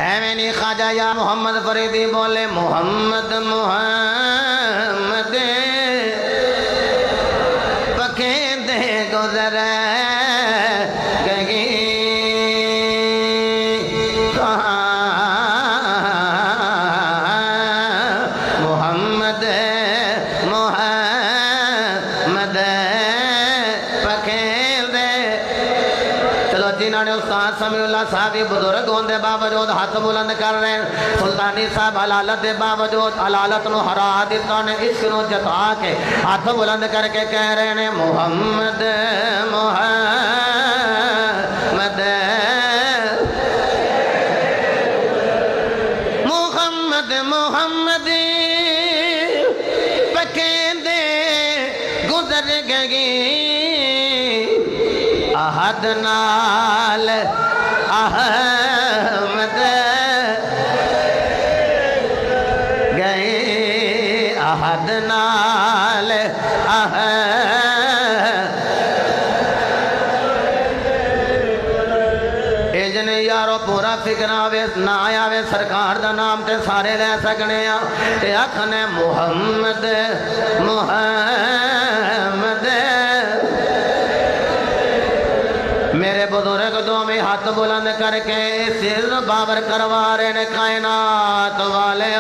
ایویں نہیں خواجہ یا محمد فریدی بولے محمد محمد پکیں دے گزر گئی محمد محمد پکیں دے چلو جنہوں نے استاد سمیع اللہ صاحب بزرگ ہونے باوجود ہاتھ بلند کر رہے ہیں سلطانی صاحب حلالت دے باوجود حلالت نو ہرا دیتا نے عشق نو جتا کے ہاتھ بلند کر کے کہہ رہے ہیں محمد محمد محمد محمد پکیں دے گزر گئی احد نال احمد گئے احد نال جن یارو پورا فکر آوے نہ آوے سرکار دا نام تے سارے لے سکنے تے آکھنے محمد محمد میرے بزرگ دو میں ہاتھ بلند کر کے سر بابر کروا رہے نے کائنات والے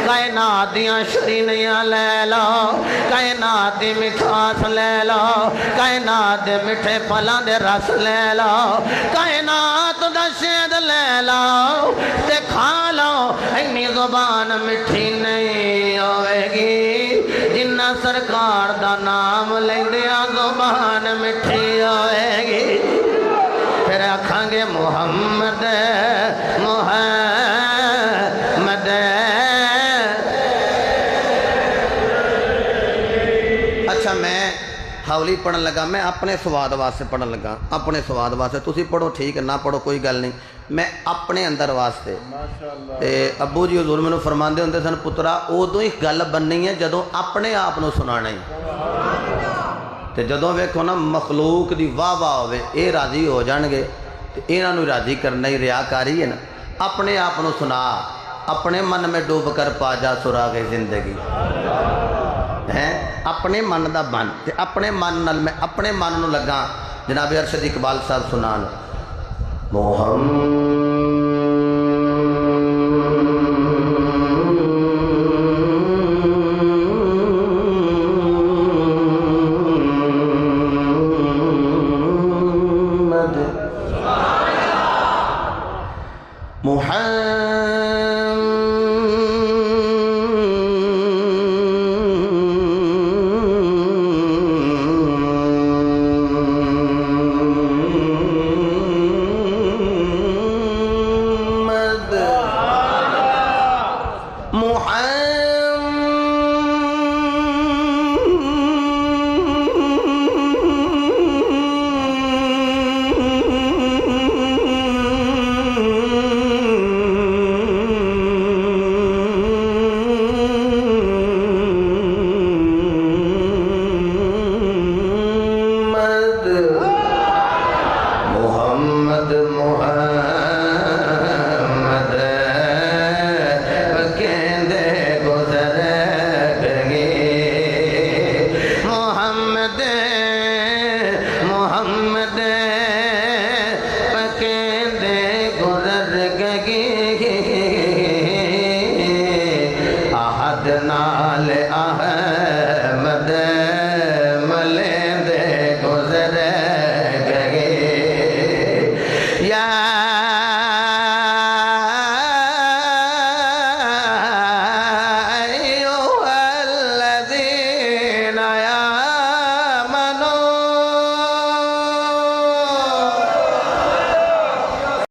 کائنات دیاں شرینیاں لے لو کائنات دی مٹھاس لے لو کائنات دے مٹھے پھلاں دے رس لے لو کائنات دا شہد لے لو تے کھا لو اینی زبان مٹھی نہیں ہوئے گی جنہ سرکار دا نام لیندیا زبان مٹھی ہوئے گی پھر آکھاں گے محمد محمد اچھا میں حولی پڑھن لگا میں اپنے سواد واسطے پڑھن لگا اپنے سواد واسطے تسی پڑھو ٹھیک ہے نہ پڑھو کوئی گل نہیں میں اپنے اندر واسطے ابو جی حضور میں فرماندے ہوندے سن پترا ادو ہی گل بننی ہے جدوں اپنے آپ نو سنانا ہی تے جدوں ویکھو نا مخلوق دی واہ واہ ہوئے اے راضی ہو جان گے تے انہاں نو راضی کرنا ہی ریاکاری ہے نا اپنے آپ نو سنا اپنے من میں ڈوب کر پا جا سراغ زندگی اپنے من دا بن تے اپنے من نال میں اپنے من نو لگا جناب ارشد اقبال صاحب سنان نال احمد ملیں دے گزر گئے یا